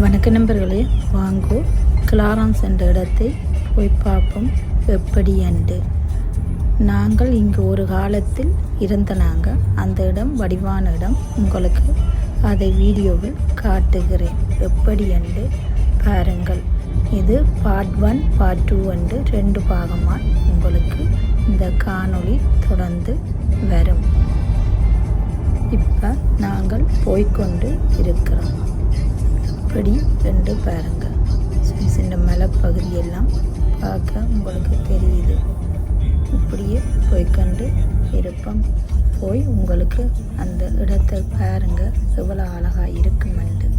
வணக்க நண்பர்களே, வாங்கோ கிளாரன்ஸ் என்ற இடத்தை போய் பார்ப்போம் எப்படி என்று. நாங்கள் இங்கு ஒரு காலத்தில் இருந்த அந்த இடம் வடிவான இடம். உங்களுக்கு அதை வீடியோவில் காட்டுகிறேன் எப்படி என்று பாருங்கள். இது பார்ட் 1 பார்ட் 2 என்று 2 பாகமாக உங்களுக்கு இந்த காணொளி தொடர்ந்து வரும். இப்போ நாங்கள் போய்கொண்டு இருக்கிறோம். இப்படி ரெண்டு பாருங்க, சின்ன சின்ன மலைப்பகுதியெல்லாம் பார்க்க உங்களுக்கு தெரியுது. இப்படியே போய்கொண்டு இருப்போம். போய் உங்களுக்கு அந்த இடத்தை பாருங்க எவ்வளோ அழகாக இருக்குமெண்டு.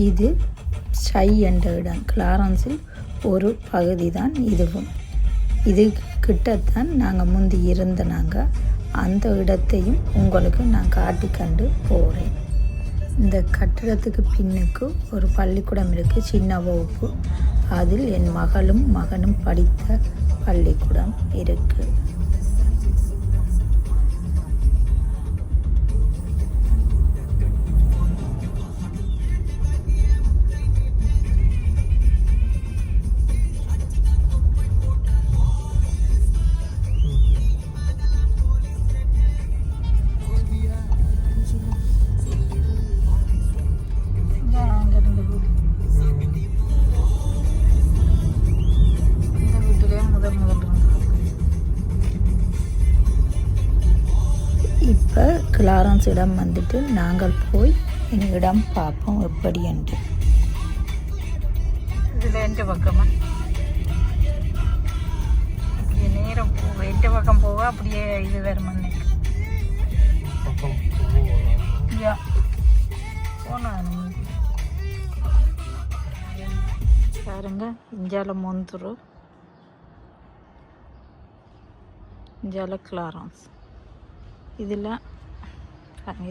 இது ஷை என்ற இடம், கிளாரன்ஸில் ஒரு பகுதி தான் இதுவும். இது கிட்டத்தான் நாங்கள் முந்தி இருந்த அந்த இடத்தையும் உங்களுக்கு நான் காட்டிக்கண்டு போகிறேன். இந்த கட்டிடத்துக்கு பின்னுக்கு ஒரு பள்ளிக்கூடம் இருக்குது, சின்ன வகுப்பு. அதில் என் மகளும் மகனும் படித்த பள்ளிக்கூடம் இருக்குது. இப்போ கிளாரன்ஸ் இடம் வந்துட்டு நாங்கள் போய் எங்கள் இடம் பார்ப்போம் எப்படி என்று. இதில் எந்த பக்கமாக அப்படியே நேரம் போக, எந்த பக்கம் போக அப்படியே இது வேறு மண்ணு போனேன் பாருங்க. இஞ்சால மொந்துரு, இஞ்சால கிளாரன்ஸ். இதில்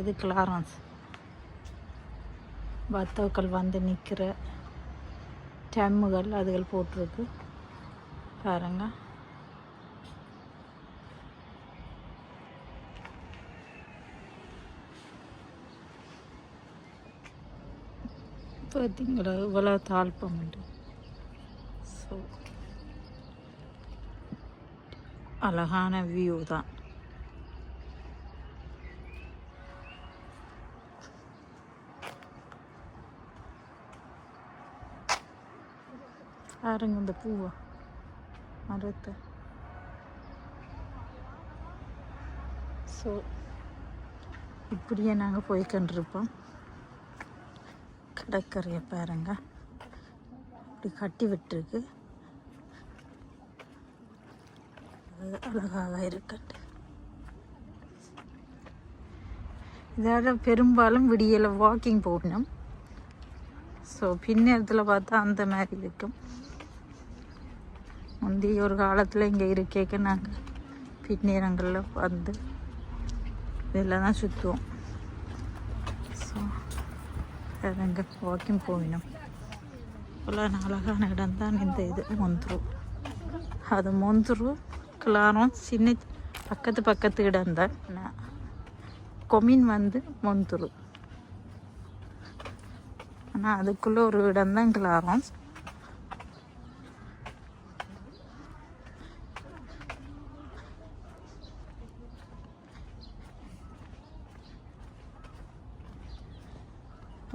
இது கிளாரன்ஸ் பத்தோக்கள் வந்து நிற்கிற டம்முகள் அதுகள் போட்டிருக்கு பாருங்க. பார்த்தீங்களா இவ்வளோ தாழ்ப்பம் உண்டு. ஸோ அழகான வியூ தான். பாருங்க இந்த பூவை, மரத்தை. ஸோ இப்படியே நாங்கள் போய்கண்டிருப்போம். கடற்கரையை பாருங்க, இப்படி கட்டி விட்டுருக்கு, அழகாக இருக்கட்டு. இதோட பெரும்பாலும் விடியலை வாக்கிங் போகணும். ஸோ பின்னேரத்தில் பார்த்தா அந்த மாதிரி இருக்கும். முந்தைய ஒரு காலத்தில் இங்கே இருக்கேக்க நாங்கள் பின்னேரங்களில் வந்து இதில் தான் சுற்றுவோம். ஸோ அதுங்க வாக்கிங் போகணும். இவ்வளோ அழகான இடம் தான் இந்த இது மொந்துரு. அது மொந்துரு கிளாரன்ஸ் சின்ன பக்கத்து இடம் தான். கொமின் வந்து மொந்துரு. ஆனால் அதுக்குள்ளே ஒரு இடம் தான் கிளாரன்ஸ்.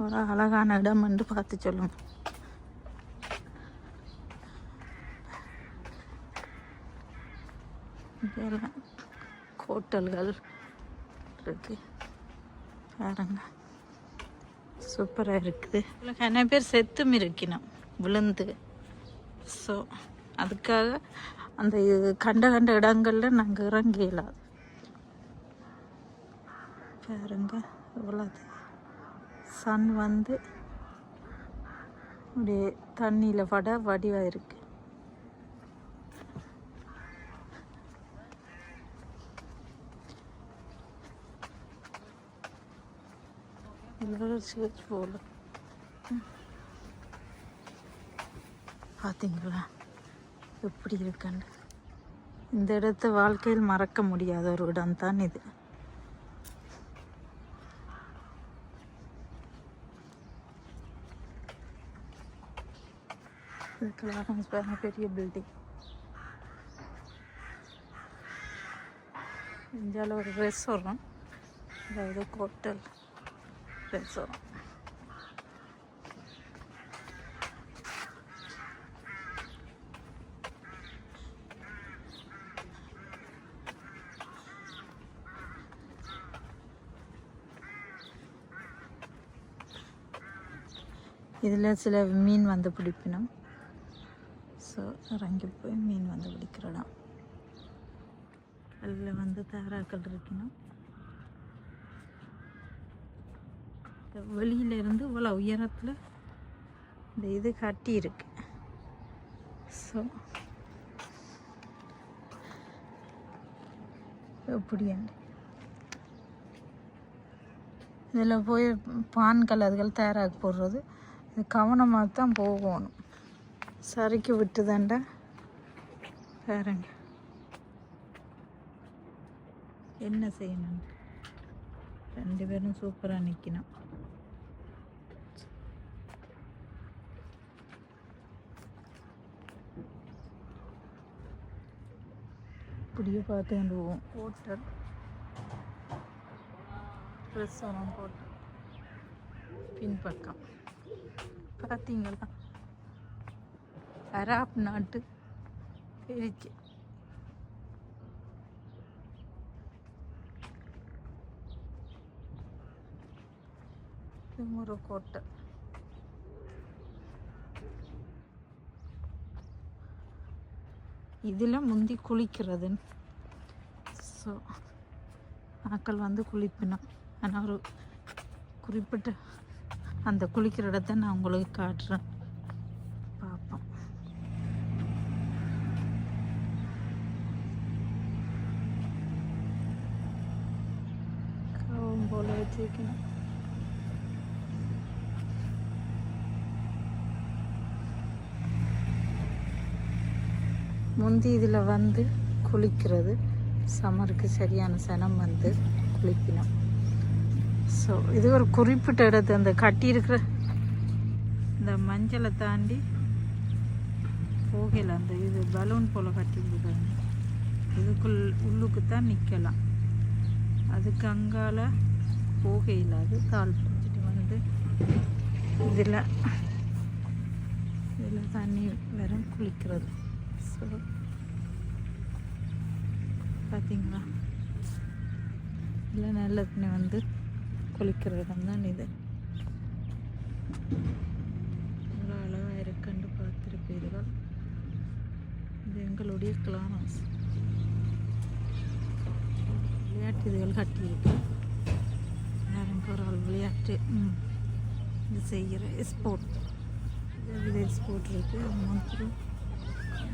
ஒரு அழகான இடம் என்று பார்த்து சொல்லுங்க. இதெல்லாம் ஹோட்டல்கள் இருக்கு பாருங்க, சூப்பராக இருக்குது. நிறைய பேர் செத்தும் இருக்கணும் விழுந்து. ஸோ அதுக்காக அந்த கண்ட இடங்களில் நாங்கள் இறங்கலாம். பாருங்க இவ்வளோ சன் வந்து அப்படியே தண்ணியில் வடிவாக இருக்கு. சர்ச் போல பார்த்தீங்களா எப்படி இருக்குன்னு. இந்த இடத்த வாழ்க்கையில் மறக்க முடியாத ஒரு இடம் தான் இது. பெரிய பில்டிங். இந்தியாவில் ஒரு ரெஸ்டாரண்ட், அதாவது ஹோட்டல் ரெஸ்டாரண்ட். இதில் சில மீன் வந்து பிடிப்பினோம். ஸோ இறங்கி போய் மீன் வந்து பிடிக்கிறோம். அதில் வந்து தாராக்கள் இருக்கணும். வெளியிலேருந்து இவ்வளோ உயரத்தில் இந்த இது கட்டி இருக்கு. ஸோ எப்படியாண்டு இதில் போய் பான்கள் அதுகள் தயாராக போடுறது. இது கவனமாக தான் போகணும். சறுக்கி விட்டுதாண்டா பாருங்க என்ன செய்யணும். 2 பேரும் சூப்பராக நிற்கணும். இப்படியே பார்த்து கொண்டு போவோம். ஹோட்டல் ரெஸ்டாரண்ட் ஹோட்டல் பின்பக்கம் பார்த்தீங்களா? அரப் நாட்டு பிரிச்சு ஒரு கோட்டை. இதில் முந்தி குளிக்கிறதுன்னு. ஸோ ஆக்கள் வந்து குளிப்பினோம். ஆனால் ஒரு குறிப்பிட்ட அந்த குளிக்கிற இடத்த நான் உங்களுக்கு காட்டுறேன், பார்ப்போம். கவும் போல வச்சுக்கணும். முந்தி இதில் வந்து குளிக்கிறது. சம்மருக்கு சரியான சனம் வந்து குளிப்பினோம். ஸோ இது ஒரு குறிப்பிட்ட இடத்து அந்த கட்டி இருக்கிற இந்த மஞ்சளை தாண்டி போகல. அந்த இது பலூன் போல் கட்டியிருக்காங்க. உள்ளுக்கு தான் நிற்கலாம். அதுக்கு அங்கால போகையில் அது கால் பிடிச்சிட்டு வந்து இதில் தண்ணி வெறும் குளிக்கிறது. ஸோ பார்த்தீங்களா, இதில் நல்ல தண்ணி வந்து குளிக்கிற இடம் தான் இது. இவ்வளோ அழகாக இருக்குன்னு பார்த்துருப்பீர்கள். இது எங்களுடைய கிளாஸ் விளையாட்டு இதுகள் கட்டியிருக்கு. யாரும் ஒரு ஆள் விளையாட்டு இது செய்கிற ஸ்போர்ட், விதை ஸ்போர்ட் இருக்குது. அது மாத்திரம்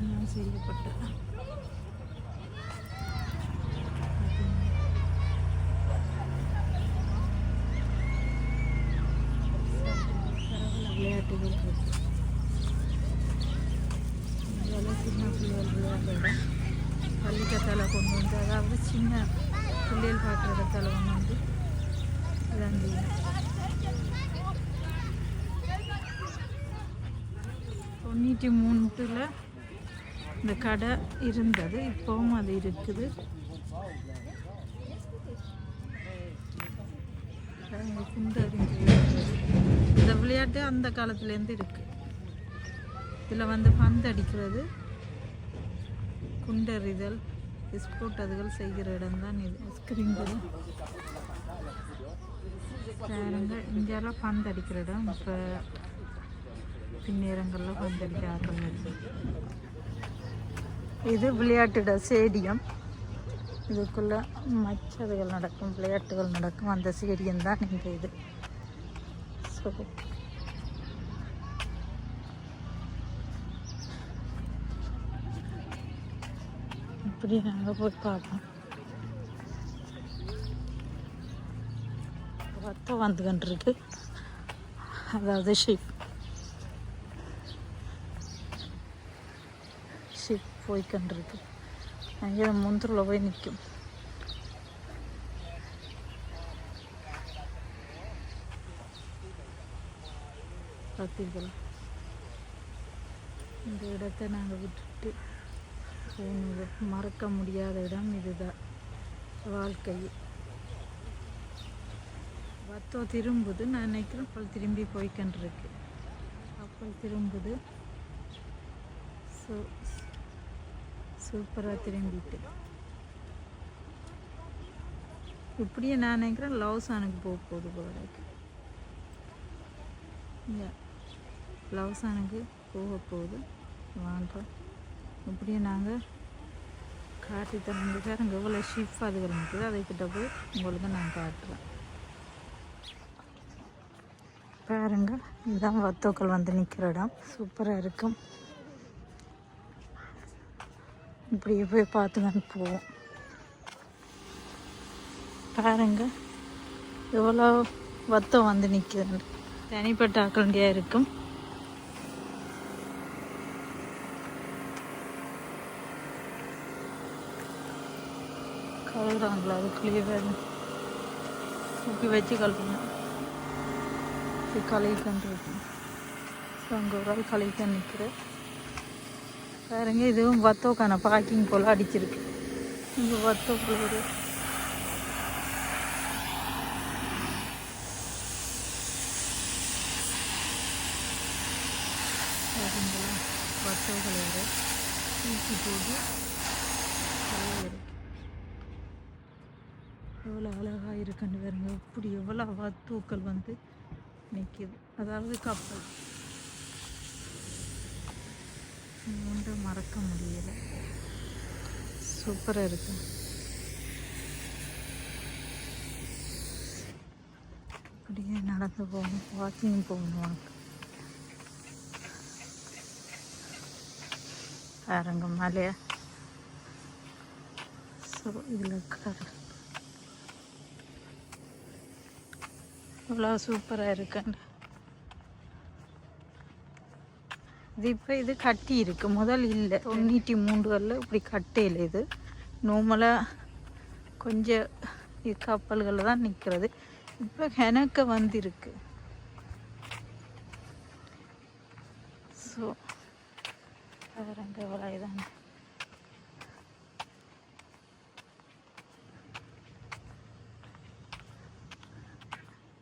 எல்லாம் செய்யப்பட்ட விளையாட்டுகள் இருக்குது. இதெல்லாம் சின்ன பிள்ளைகள் விளையாடுற இடம். பள்ளிக்கத்தால் கொண்டு வந்து, அதாவது சின்ன பிள்ளைகள் பார்க்குற இடத்தால் கொண்டு வந்து இதான் 93 இந்த கடை இருந்தது. இப்போவும் அது இருக்குது. இந்த விளையாட்டு அந்த காலத்துலேருந்து இருக்குது. இதில் வந்து பந்து அடிக்கிறது, குண்டறிதல், ஸ்போர்ட் அதுகள் செய்கிற இடம் தான் இது. ஸ்கிரீன்கள் பாருங்க. இந்தியாவில் பந்து அடிக்கிற இடம். இப்போ பின்னேரங்களில் பந்து அடிக்க ஆட்டம் இருக்குது. இது விளையாட்டு ஸ்டேடியம். இதுக்குள்ளே மற்றதுகள் நடக்கும், விளையாட்டுகள் நடக்கும். அந்த ஸ்டேடியம் தான் இந்த இது. ஸோ இப்படி நாங்கள் போய் பார்ப்போம். ரத்தம் வந்துக்கிட்டுருக்கு. அதாவது ஷிப் போய்கிட்டுருக்கு. அங்கே முந்திரில் போய் நிற்கும். பார்த்தீங்களா, இந்த இடத்தை நாங்கள் விட்டுட்டு போனது மறக்க முடியாத இடம் இதுதான். வாழ்க்கை வத்தோ திரும்புது. நான் நினைக்கிறேன் அப்பல் திரும்பி போய்கண்டிருக்கு. அப்பல் திரும்புது. சூப்பராக திரும்பிட்டு இப்படியே நான் நினைக்கிறேன் லவ்சானுக்கு போக போகுது போலக்கு. லவ்சானுக்கு போக போகுது. வாங்க இப்படியே நாங்கள் காட்டி தரங்க சார். அங்கே எவ்வளோ ஷிப் அதுகள் இருக்குது, அதுக்கிட்ட போய் உங்களுக்கு நான் காட்டுறேன். பாருங்க, இதுதான் வத்தோக்கள் வந்து நிற்கிற இடம். சூப்பராக இருக்கும். இப்படியே போய் பார்த்துக்கிட்டு போவோம். பாருங்க எவ்வளோ வத்தம் வந்து நிற்குதுன்னு. தனிப்பட்ட ஆக்கண்டியாக இருக்கும். கழுகுறாங்களா, அதுக்குள்ளேயே வேறு இப்படி வச்சு கழுவுங்க. கழுவிக்கன்று இருக்கும். அங்கே ஒரு ஆள் கழுவிக்க நிற்கிறேன். பாருங்க, இதுவும் வத்தோக்கான பார்க்கிங் போல் அடிச்சிருக்கு. இங்கே வத்தோக்குள்ள ஒரு வத்தோக்களை தூக்கி போட்டு எவ்வளோ அழகாக இருக்குன்னு பாருங்க. இப்படி எவ்வளோ வத்தோக்கள் வந்து நிற்கிது. அதாவது கப்பல் ஒன்றும் மறக்க முடியலை. சூப்பராக இருக்கு. அப்படியே நடந்து போகணும், வாக்கிங் போகணும். வாங்க பாருங்க மலையா. ஸோ இதில் இவ்வளோ சூப்பராக இருக்குன்னு. இது இப்போ இது கட்டி இருக்குது, முதல் இல்லை. 93 இப்படி கட்டையில் இது நார்மலாக கொஞ்சம் கப்பல்களில் தான் நிற்கிறது. இப்போ எனக்கு வந்திருக்கு. ஸோ பாருங்க எவ்வளோ இதாங்க.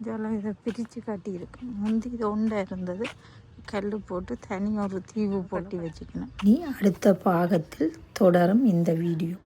இதெல்லாம் இதை பிரித்து காட்டியிருக்கு. முந்தி இது ஒன்றை இருந்தது, கல் போட்டு தனி ஒரு தீவு போட்டு வச்சுக்கணும். நீ அடுத்த பாகத்தில் தொடரும் இந்த வீடியோ.